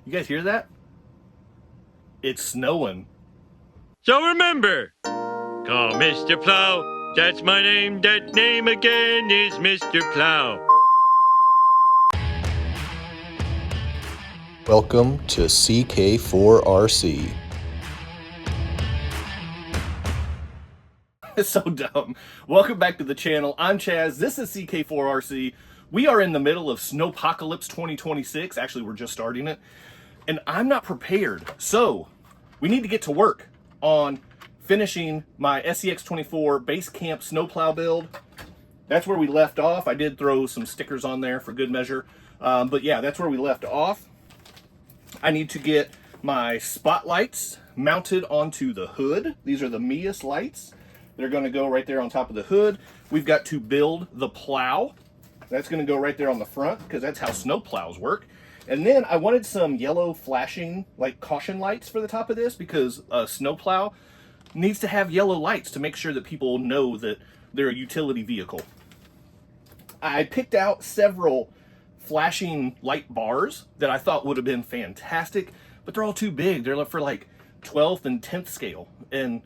You guys hear that? It's snowing. So remember, call Mr. Plow. That's my name. That name again is Mr. Plow. Welcome to CK4RC. It's so dumb. Welcome back to the channel. I'm Chaz. This is CK4RC. We are in the middle of Snowpocalypse 2026. Actually, we're just starting it. And I'm not prepared. So, we need to get to work on finishing my SCX24 Basecamp snowplow build. That's where we left off. I did throw some stickers on there for good measure. But yeah, that's where we left off. I need to get my spotlights mounted onto the hood. These are the Mias lights. They're going to go right there on top of the hood. We've got to build the plow. That's going to go right there on the front because that's how snow plows work. And then I wanted some yellow flashing, like caution lights for the top of this because a snow plow needs to have yellow lights to make sure that people know that they're a utility vehicle. I picked out several flashing light bars that I thought would have been fantastic, but they're all too big. They're for like 12th and 10th scale. And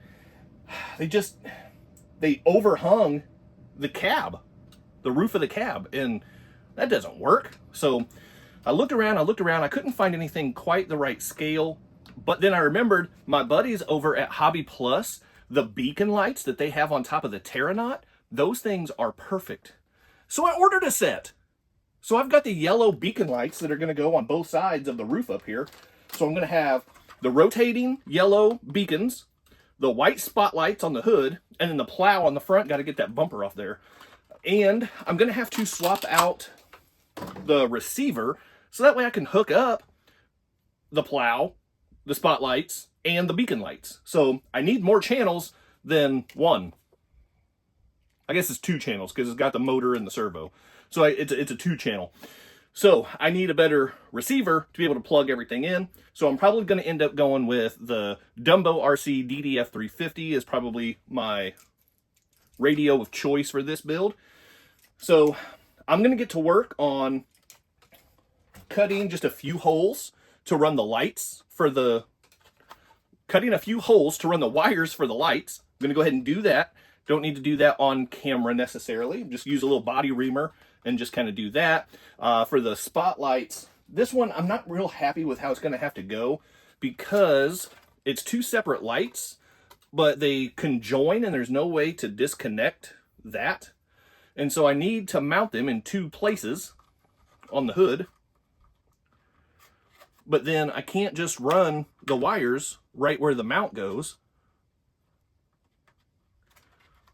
they overhung the cab, the roof of the cab, and that doesn't work. So I looked around, I couldn't find anything quite the right scale, but then I remembered my buddies over at Hobby Plus, the beacon lights that they have on top of the Terranaut, those things are perfect. So I ordered a set. So I've got the yellow beacon lights that are gonna go on both sides of the roof up here. So I'm gonna have the rotating yellow beacons, the white spotlights on the hood, and then the plow on the front. Got to get that bumper off there. And I'm going to have to swap out the receiver so that way I can hook up the plow, the spotlights, and the beacon lights. So I need more channels than one. I guess it's two channels because it's got the motor and the servo. So it's a two channel. So I need a better receiver to be able to plug everything in. So I'm probably going to end up going with the Dumbo RC DDF350 is probably my radio of choice for this build. So I'm going to get to work on cutting just a few holes to run the lights for the, cutting a few holes to run the wires for the lights. I'm going to go ahead and do that. Don't need to do that on camera necessarily. Just use a little body reamer and just kind of do that. For the spotlights, this one I'm not real happy with how it's going to have to go because it's two separate lights, but they conjoin and there's no way to disconnect that. And so I need to mount them in two places on the hood. But then I can't just run the wires right where the mount goes.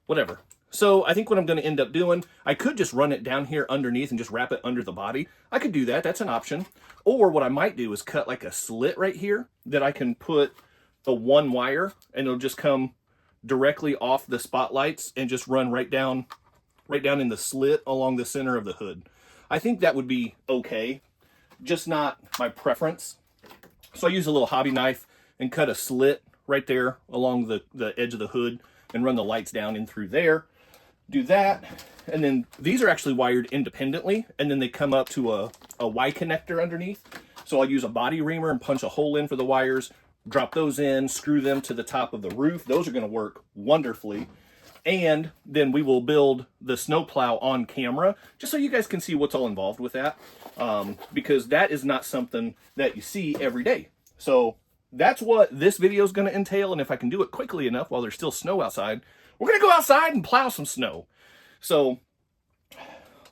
Whatever. So I think what I'm going to end up doing, I could just run it down here underneath and just wrap it under the body. I could do that. That's an option. Or what I might do is cut like a slit right here that I can put the one wire and it'll just come directly off the spotlights and just run right down in the slit along the center of the hood. I think that would be okay, just not my preference. So I use a little hobby knife and cut a slit right there along the edge of the hood and run the lights down in through there. Do that, and then these are actually wired independently, and then they come up to a Y connector underneath. So I'll use a body reamer and punch a hole in for the wires, drop those in, screw them to the top of the roof. Those are going to work wonderfully. And then we will build the snowplow on camera, just so you guys can see what's all involved with that, because that is not something that you see every day. So that's what this video is going to entail, and if I can do it quickly enough while there's still snow outside, we're going to go outside and plow some snow. So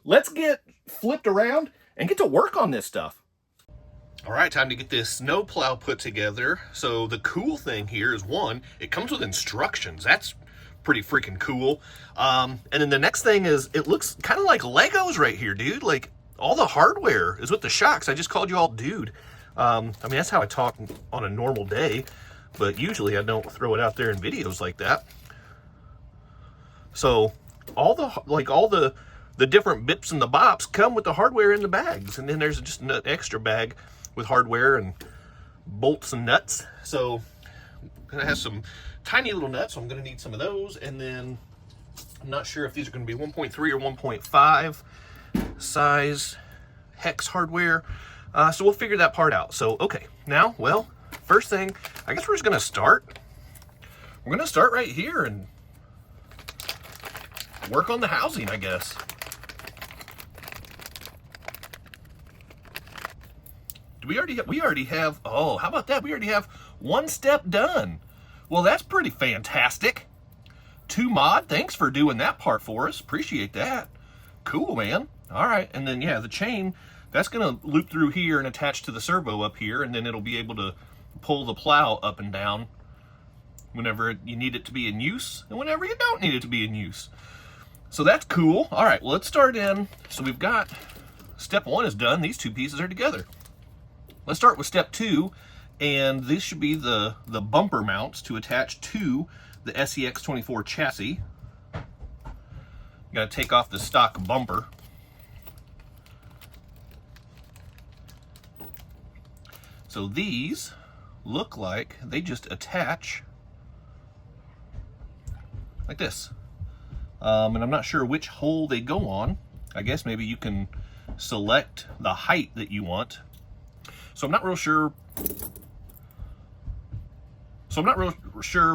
let's get flipped around and get to work on this stuff. All right, time to get this snow plow put together. So the cool thing here is, one, it comes with instructions. That's pretty freaking cool. And then the next thing is it looks kind of like Legos right here, dude. Like all the hardware is with the shocks. I just called you all dude. I mean, that's how I talk on a normal day, but usually I don't throw it out there in videos like that. So all the different bips and the bops come with the hardware in the bags, and then there's just an extra bag with hardware and bolts and nuts. So I'm gonna have some tiny little nuts, so I'm gonna need some of those. And then I'm not sure if these are gonna be 1.3 or 1.5 size hex hardware. So we'll figure that part out. So, okay, now, well, first thing, I guess we're just gonna start. We're gonna start right here and work on the housing, I guess. Do we already have, oh, how about that? We already have one step done. Well, that's pretty fantastic. 2Mod, thanks for doing that part for us. Appreciate that. Cool, man. All right, and then, yeah, the chain, that's gonna loop through here and attach to the servo up here, and then it'll be able to pull the plow up and down whenever you need it to be in use and whenever you don't need it to be in use. So that's cool. All right, well, let's start in. So we've got, step 1 is done. These 2 pieces are together. Let's start with step 2, and this should be the bumper mounts to attach to the SCX24 chassis. You gotta take off the stock bumper. So these look like they just attach like this. And I'm not sure which hole they go on. I guess maybe you can select the height that you want. So I'm not real sure.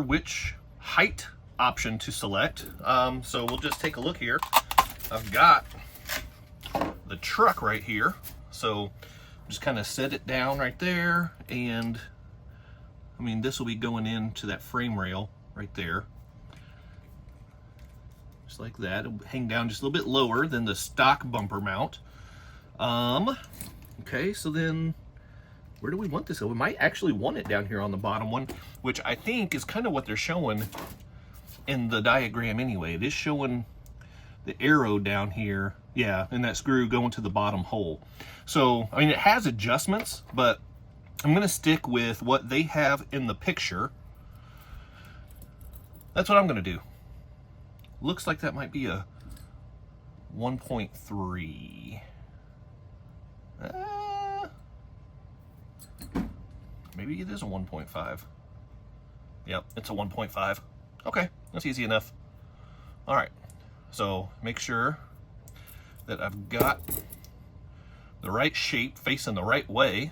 Which height option to select. So we'll just take a look here. I've got the truck right here. So just kind of set it down right there. And I mean, this will be going into that frame rail right there. Just like that. It'll hang down just a little bit lower than the stock bumper mount. Okay, so then where do we want this? So we might actually want it down here on the bottom one, which I think is kind of what they're showing in the diagram anyway. It is showing the arrow down here, yeah, and that screw going to the bottom hole. So, I mean, it has adjustments, but I'm gonna stick with what they have in the picture. That's what I'm gonna do. Looks like that might be a 1.3. Maybe it is a 1.5. Yep, it's a 1.5. Okay, that's easy enough. All right, so make sure that I've got the right shape facing the right way.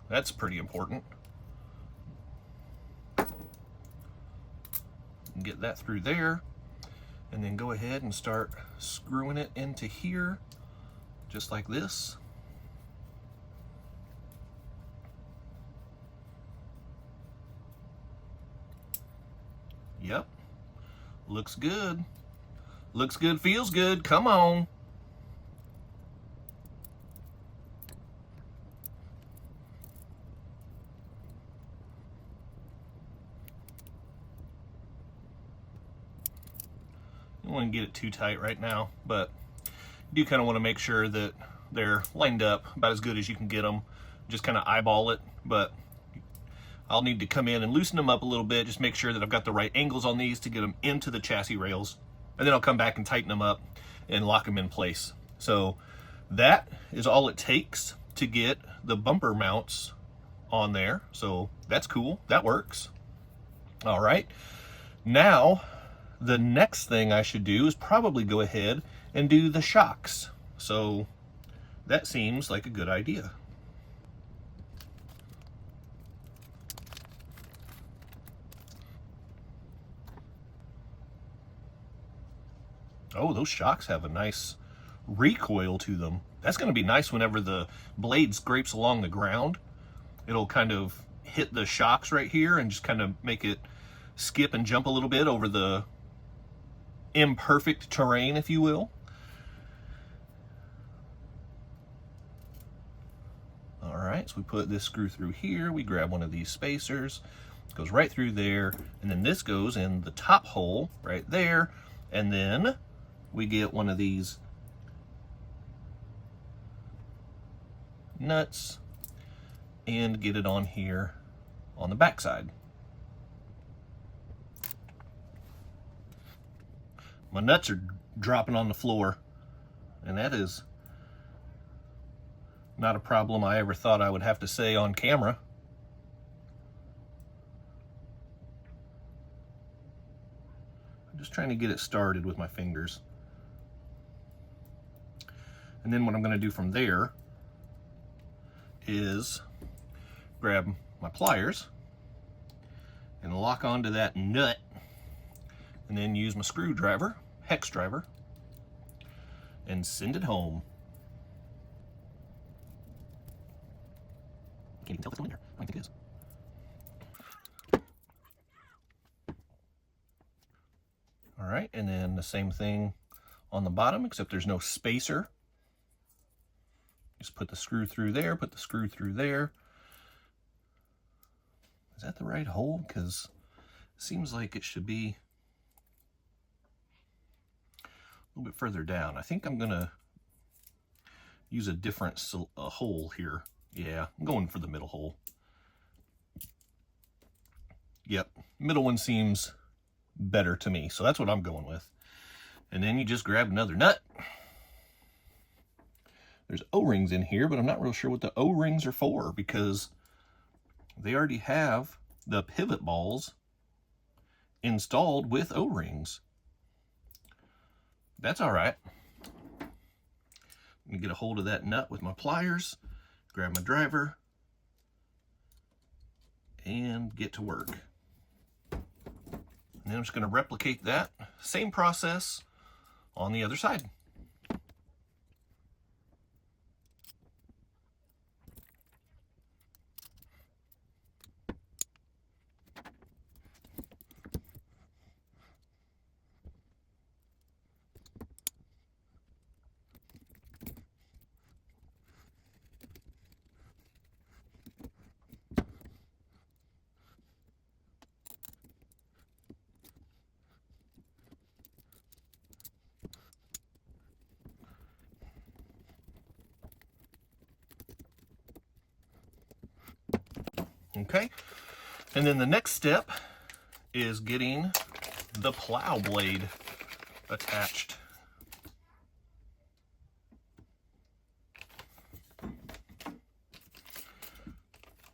That's pretty important. Get that through there, and then go ahead and start screwing it into here, just like this. Yep, looks good. Looks good, feels good, come on. You don't want to get it too tight right now, but you do kind of want to make sure that they're lined up about as good as you can get them. Just kind of eyeball it, but I'll need to come in and loosen them up a little bit, just make sure that I've got the right angles on these to get them into the chassis rails. And then I'll come back and tighten them up and lock them in place. So that is all it takes to get the bumper mounts on there. So that's cool, that works. All right, now the next thing I should do is probably go ahead and do the shocks. So that seems like a good idea. Oh, those shocks have a nice recoil to them. That's going to be nice whenever the blade scrapes along the ground. It'll kind of hit the shocks right here and just kind of make it skip and jump a little bit over the imperfect terrain, if you will. All right, so we put this screw through here. We grab one of these spacers. It goes right through there. And then this goes in the top hole right there. And then we get one of these nuts and get it on here on the back side. My nuts are dropping on the floor, and that is not a problem I ever thought I would have to say on camera. I'm just trying to get it started with my fingers. And then what I'm going to do from there is grab my pliers and lock onto that nut, and then use my screwdriver, hex driver, and send it home. Can't even tell if it's going in there. I don't think it is. All right, and then the same thing on the bottom, except there's no spacer. Just put the screw through there, put the screw through there. Is that the right hole? Because it seems like it should be a little bit further down. I think I'm gonna use a different hole here. Yeah, I'm going for the middle hole. Yep, middle one seems better to me, so that's what I'm going with. And then you just grab another nut. There's O-rings in here, but I'm not real sure what the O-rings are for, because they already have the pivot balls installed with O-rings. That's all right. I'm gonna get a hold of that nut with my pliers, grab my driver, and get to work. And then I'm just gonna replicate that same process on the other side. Okay, and then the next step is getting the plow blade attached.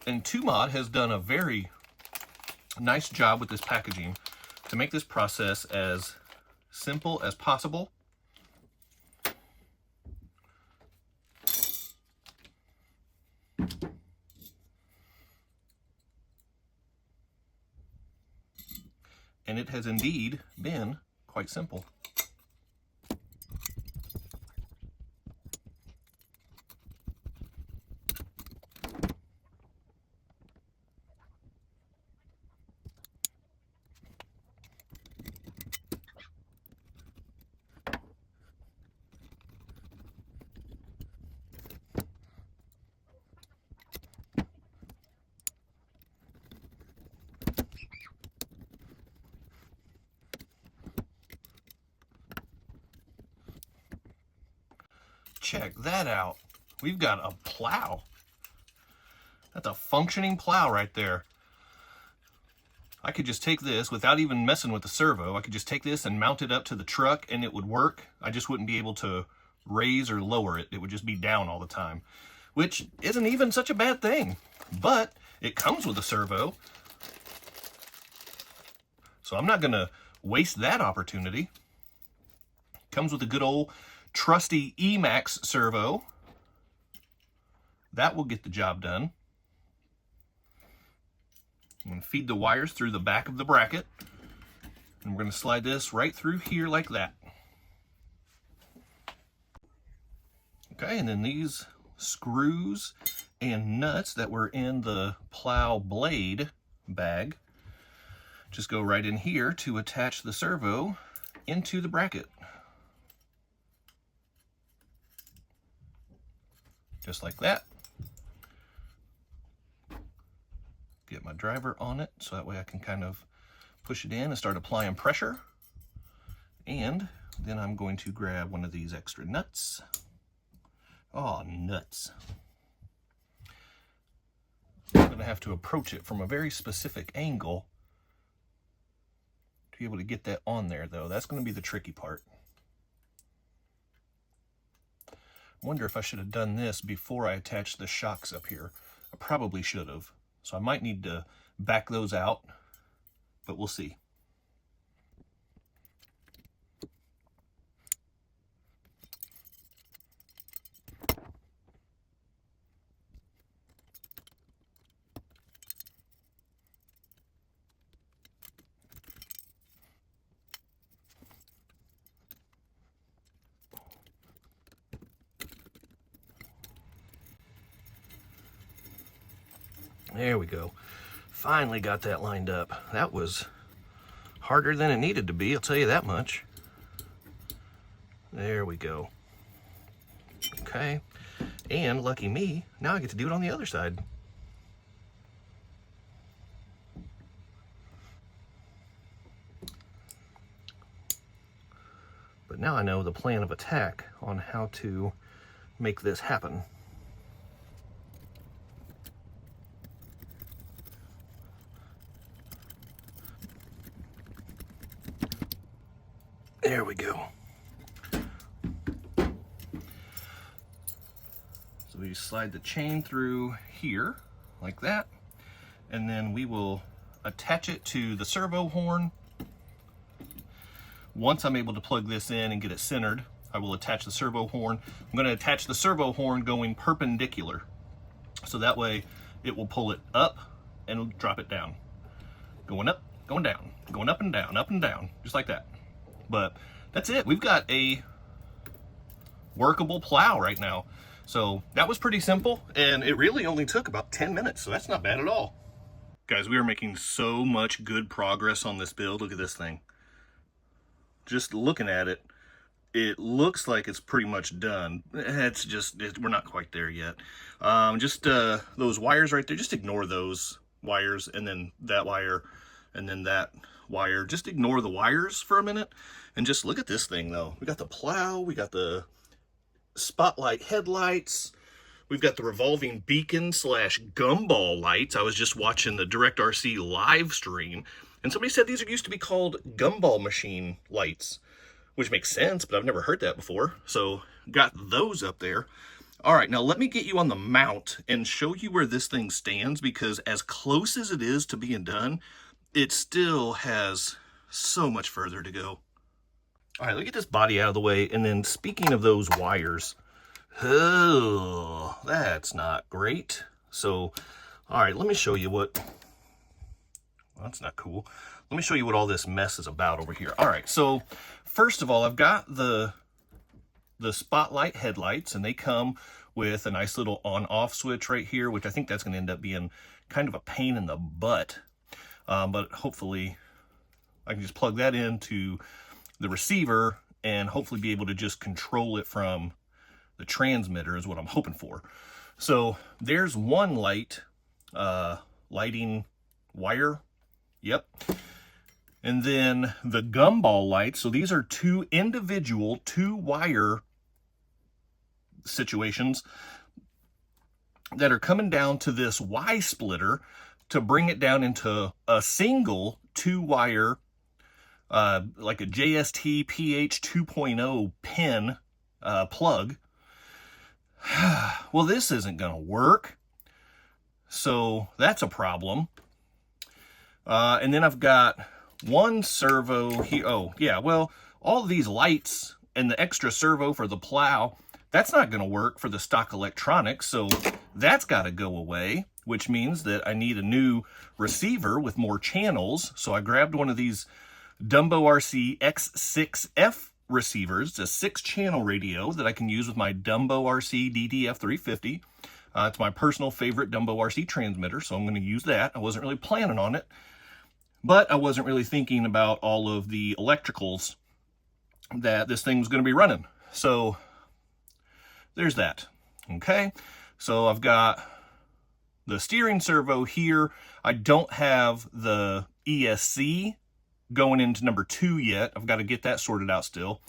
And 2Mod has done a very nice job with this packaging to make this process as simple as possible. And it has indeed been quite simple. Check that out. We've got a plow. That's a functioning plow right there. I could just take this without even messing with the servo. I could just take this and mount it up to the truck and it would work. I just wouldn't be able to raise or lower it. It would just be down all the time, which isn't even such a bad thing, but it comes with a servo. So I'm not gonna waste that opportunity. Comes with a good old trusty Emax servo. That will get the job done. I'm going to feed the wires through the back of the bracket, and we're going to slide this right through here like that. Okay, and then these screws and nuts that were in the plow blade bag just go right in here to attach the servo into the bracket. Just like that. Get my driver on it so that way I can kind of push it in and start applying pressure. And then I'm going to grab one of these extra nuts. Oh, nuts. I'm going to have to approach it from a very specific angle to be able to get that on there, though. That's going to be the tricky part. I wonder if I should have done this before I attached the shocks up here. I probably should have. So I might need to back those out, but we'll see. There we go. Finally got that lined up. That was harder than it needed to be, I'll tell you that much. There we go. Okay. And lucky me, now I get to do it on the other side. But now I know the plan of attack on how to make this happen. There we go. So we slide the chain through here like that, and then we will attach it to the servo horn. Once I'm able to plug this in and get it centered, I will attach the servo horn. I'm going to attach the servo horn going perpendicular, so that way it will pull it up and drop it down. Going up, going down, going up and down, just like that. But that's it. We've got a workable plow right now. So that was pretty simple, and it really only took about 10 minutes, so that's not bad at all. Guys, we are making so much good progress on this build. Look at this thing. Just looking at it, it looks like it's pretty much done. It's just, we're not quite there yet. Those wires right there, just ignore those wires, and then that wire, and then that wire. Just ignore the wires for a minute, and just look at this thing though. We got the plow, we got the spotlight headlights, we've got the revolving beacon slash gumball lights. I was just watching the Direct RC live stream, and somebody said these used to be called gumball machine lights, which makes sense, but I've never heard that before. So got those up there. All right, now let me get you on the mount and show you where this thing stands, because as close as it is to being done, it still has so much further to go. All right, let me get this body out of the way. And then speaking of those wires, oh, that's not great. So, all right, let me show you what, well, that's not cool. Let me show you what all this mess is about over here. All right, so first of all, I've got the spotlight headlights, and they come with a nice little on-off switch right here, which I think that's gonna end up being kind of a pain in the butt. But hopefully I can just plug that into the receiver and hopefully be able to just control it from the transmitter is what I'm hoping for. So there's one light, lighting wire. Yep. And then the gumball lights. So these are two individual 2-wire situations that are coming down to this Y splitter to bring it down into a single 2-wire, like a JST PH 2.0 pin plug. Well, this isn't going to work, so that's a problem. And then I've got one servo here. Oh, yeah, well, all these lights and the extra servo for the plow, that's not going to work for the stock electronics, so that's got to go away, which means that I need a new receiver with more channels. So I grabbed one of these Dumbo RC X6F receivers. It's a 6-channel radio that I can use with my Dumbo RC DDF350. It's my personal favorite Dumbo RC transmitter, so I'm going to use that. I wasn't really planning on it, but I wasn't really thinking about all of the electricals that this thing was going to be running. So there's that. Okay, so I've got the steering servo here. I don't have the ESC going into number 2 yet. I've got to get that sorted out still.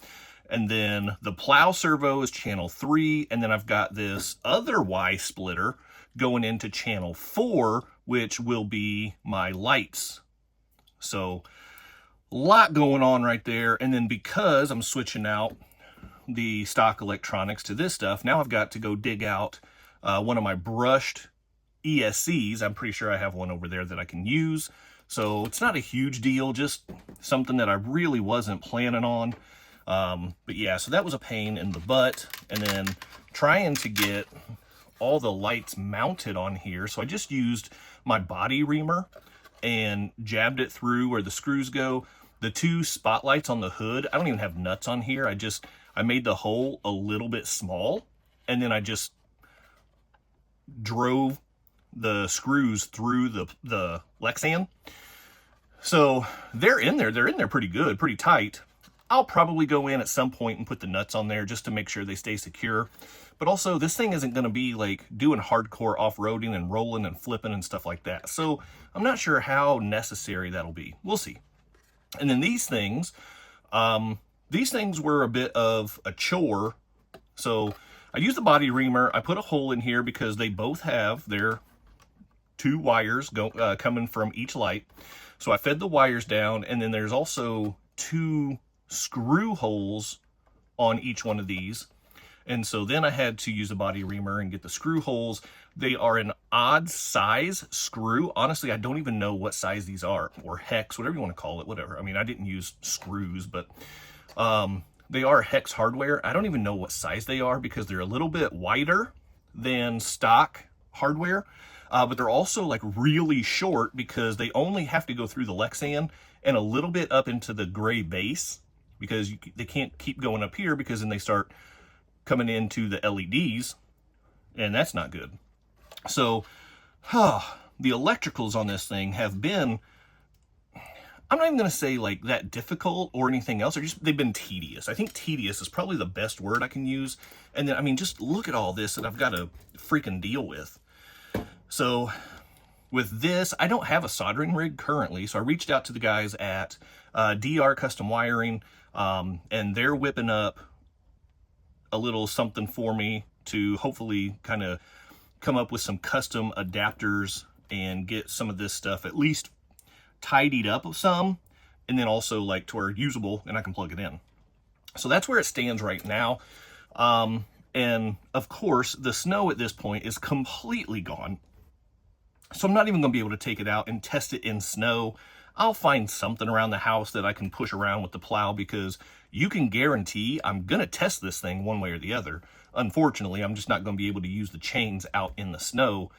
And then the plow servo is channel 3, and then I've got this other Y splitter going into channel 4, which will be my lights. So a lot going on right there. And then because I'm switching out the stock electronics to this stuff, now I've got to go dig out one of my brushed ESCs. I'm pretty sure I have one over there that I can use. So it's not a huge deal, just something that I really wasn't planning on. But yeah, so that was a pain in the butt. And then trying to get all the lights mounted on here. So I just used my body reamer and jabbed it through where the screws go. The 2 spotlights on the hood, I don't even have nuts on here. I made the hole a little bit small, and then I just drove the screws through the Lexan. So they're in there pretty good, pretty tight. I'll probably go in at some point and put the nuts on there just to make sure they stay secure. But also, this thing isn't going to be like doing hardcore off-roading and rolling and flipping and stuff like that. So I'm not sure how necessary that'll be. We'll see. And then these things were a bit of a chore. So I used the body reamer. I put a hole in here because they both have their 2 wires coming from each light. So I fed the wires down, and then there's also 2 screw holes on each one of these. And so then I had to use a body reamer and get the screw holes. They are an odd size screw. Honestly, I don't even know what size these are, or hex, whatever you want to call it, whatever. I mean, I didn't use screws, but they are hex hardware. I don't even know what size they are because they're a little bit wider than stock hardware, but they're also like really short because they only have to go through the Lexan and a little bit up into the gray base, because they can't keep going up here because then they start coming into the LEDs, and that's not good. So the electricals on this thing have been, I'm not even going to say like that difficult or anything else. They've been tedious. I think tedious is probably the best word I can use. And then, I mean, just look at all this that I've got to freaking deal with. So with this, I don't have a soldering rig currently. So I reached out to the guys at DR Custom Wiring, and they're whipping up a little something for me to hopefully kind of come up with some custom adapters and get some of this stuff at least tidied up some, and then also like to where usable and I can plug it in. So that's where it stands right now. And of course the snow at this point is completely gone. So I'm not even gonna be able to take it out and test it in snow. I'll find something around the house that I can push around with the plow, because you can guarantee I'm gonna test this thing one way or the other. Unfortunately, I'm just not gonna be able to use the chains out in the snow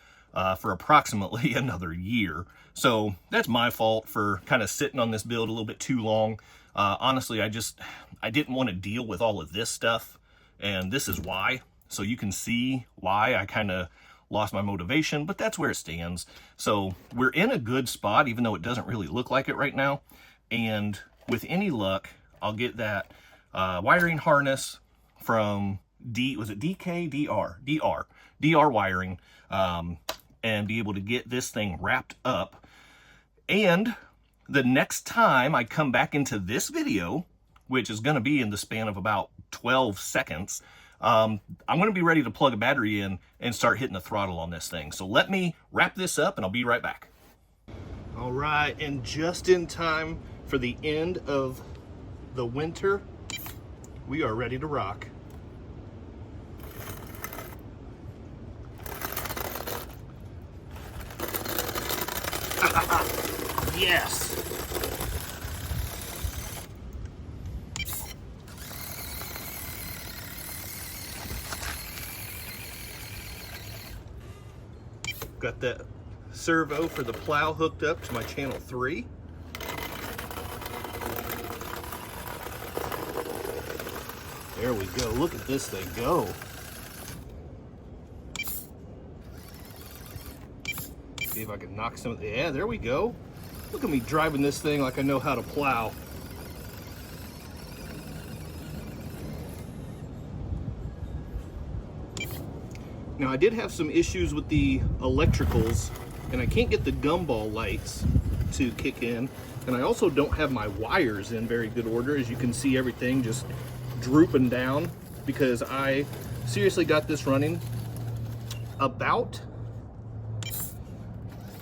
for approximately another year. So that's my fault for kind of sitting on this build a little bit too long. Honestly, I didn't want to deal with all of this stuff, and this is why. So you can see why I kind of lost my motivation, but that's where it stands. So we're in a good spot, even though it doesn't really look like it right now. And with any luck, I'll get that wiring harness from DR wiring, and be able to get this thing wrapped up. And the next time I come back into this video, which is going to be in the span of about 12 seconds, I'm going to be ready to plug a battery in and start hitting the throttle on this thing. So let me wrap this up and I'll be right back. All right, and just in time for the end of the winter, we are ready to rock. Yes. Got that servo for the plow hooked up to my channel 3. There we go. Look at this thing go. See if I can knock some. Yeah, there we go. Look at me driving this thing like I know how to plow. Now I did have some issues with the electricals, and I can't get the gumball lights to kick in, and I also don't have my wires in very good order. As you can see, everything just drooping down because I seriously got this running about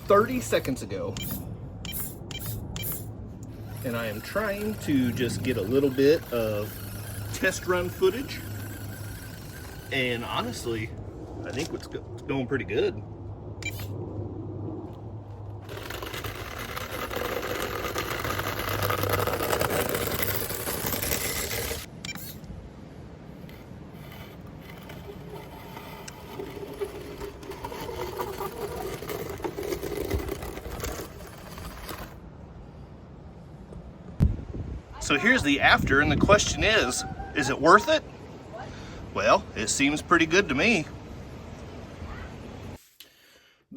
30 seconds ago, and I am trying to just get a little bit of test run footage, and honestly I think it's going pretty good. So here's the after, and the question is it worth it? Well, it seems pretty good to me.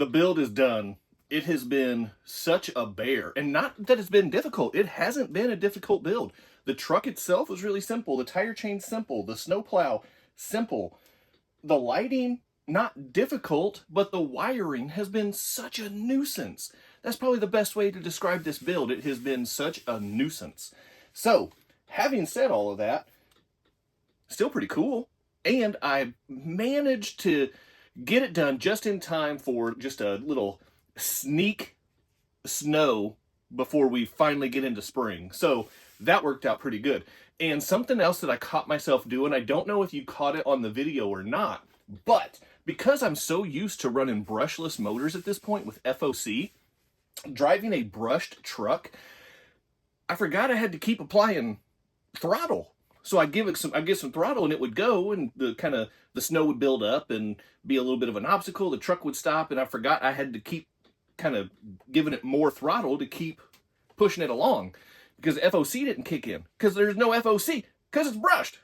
the build is done. It has been such a bear, and not that it's been difficult. It hasn't been a difficult build. The truck itself was really simple. The tire chain, simple. The snowplow, simple. The lighting, not difficult, but the wiring has been such a nuisance. That's probably the best way to describe this build. It has been such a nuisance. So, having said all of that, still pretty cool. And I managed to get it done just in time for just a little sneak snow before we finally get into spring. So that worked out pretty good. And something else that I caught myself doing, I don't know if you caught it on the video or not, but because I'm so used to running brushless motors at this point with FOC, driving a brushed truck, I forgot I had to keep applying throttle. So I'd give some throttle and it would go, and the snow would build up and be a little bit of an obstacle. The truck would stop, and I forgot I had to keep kind of giving it more throttle to keep pushing it along, because FOC didn't kick in, because there's no FOC, because it's brushed.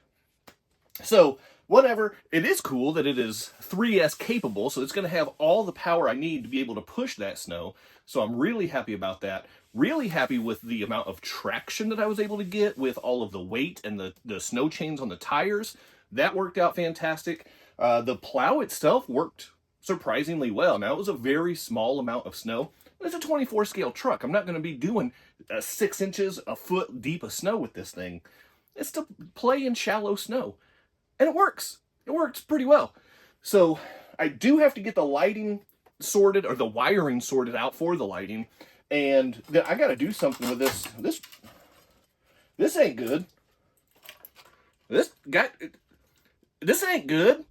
So whatever, it is cool that it is 3S capable, so it's going to have all the power I need to be able to push that snow. So I'm really happy about that. Really happy with the amount of traction that I was able to get with all of the weight and the snow chains on the tires. That worked out fantastic. The plow itself worked surprisingly well. Now, it was a very small amount of snow. It's a 24 scale truck. I'm not going to be doing 6 inches, a foot deep of snow with this thing. It's to play in shallow snow. And it works. It works pretty well. So I do have to get the lighting sorted, or the wiring sorted out for the lighting. And then I got to do something with this. This ain't good. This ain't good.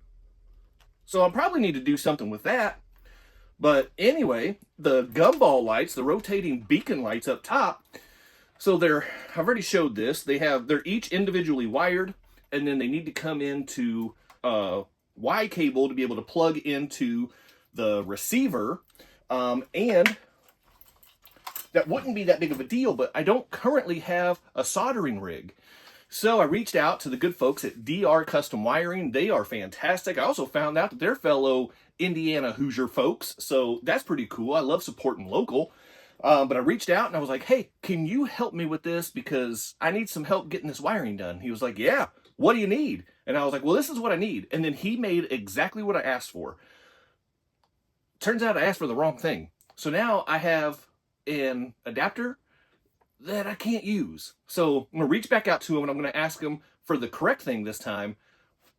So I'll probably need to do something with that. But anyway, the gumball lights, the rotating beacon lights up top, so I've already showed this. They're each individually wired, and then they need to come into a Y cable to be able to plug into the receiver. And that wouldn't be that big of a deal, but I don't currently have a soldering rig. So I reached out to the good folks at DR Custom Wiring. They are fantastic. I also found out that they're fellow Indiana Hoosier folks, so that's pretty cool. I love supporting local. But I reached out and I was like, hey, can you help me with this? Because I need some help getting this wiring done. He was like, yeah, what do you need? And I was like, well, this is what I need. And then he made exactly what I asked for. Turns out I asked for the wrong thing. So now I have an adapter that I can't use. So I'm going to reach back out to him and I'm going to ask him for the correct thing this time.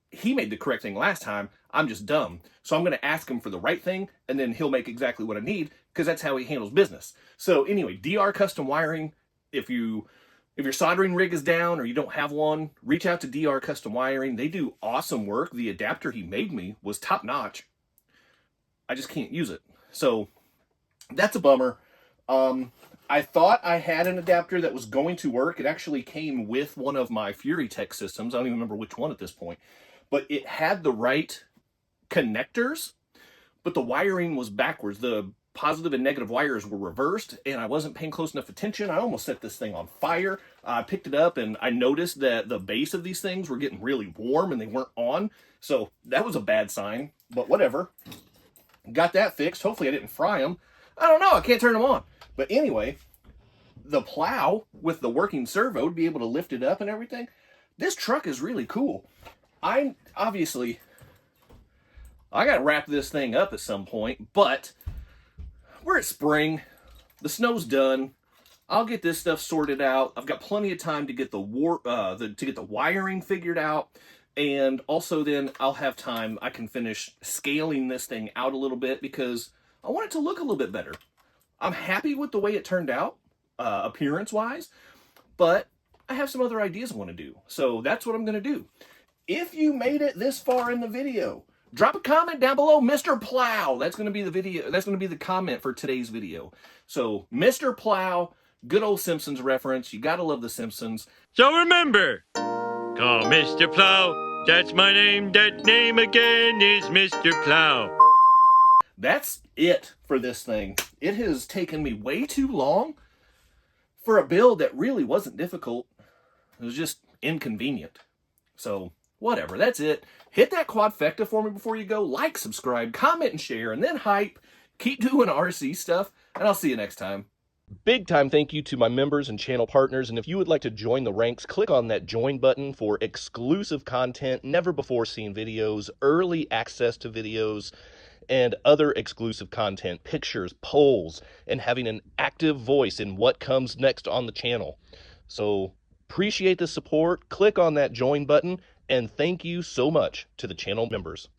He made the correct thing last time. I'm just dumb. So I'm going to ask him for the right thing, and then he'll make exactly what I need, because that's how he handles business. So anyway, DR Custom Wiring, if your soldering rig is down or you don't have one, reach out to DR Custom Wiring. They do awesome work. The adapter he made me was top notch. I just can't use it. So that's a bummer. I thought I had an adapter that was going to work. It actually came with one of my Fury Tech systems. I don't even remember which one at this point. But it had the right connectors, but the wiring was backwards. The positive and negative wires were reversed, and I wasn't paying close enough attention. I almost set this thing on fire. I picked it up, and I noticed that the base of these things were getting really warm, and they weren't on. So that was a bad sign, but whatever. Got that fixed. Hopefully I didn't fry them. I don't know. I can't turn them on. But anyway, the plow with the working servo to be able to lift it up and everything. This truck is really cool. I got to wrap this thing up at some point, but we're at spring. The snow's done. I'll get this stuff sorted out. I've got plenty of time to get the wiring figured out, and also then I'll have time. I can finish scaling this thing out a little bit because I want it to look a little bit better. I'm happy with the way it turned out, appearance-wise, but I have some other ideas I want to do. So that's what I'm going to do. If you made it this far in the video, drop a comment down below, Mr. Plow. That's going to be the video. That's going to be the comment for today's video. So, Mr. Plow, good old Simpsons reference. You got to love the Simpsons. So remember, call Mr. Plow. That's my name. That name again is Mr. Plow. That's it for this thing. It has taken me way too long for a build that really wasn't difficult. It was just inconvenient. So, whatever, that's it. Hit that quadfecta for me before you go. Like, subscribe, comment, and share, and then hype. keep doing RC stuff, and I'll see you next time. Big time thank you to my members and channel partners, and if you would like to join the ranks, click on that join button for exclusive content, never before seen videos, early access to videos, and other exclusive content, pictures, polls, and having an active voice in what comes next on the channel. So appreciate the support, click on that join button, and thank you so much to the channel members.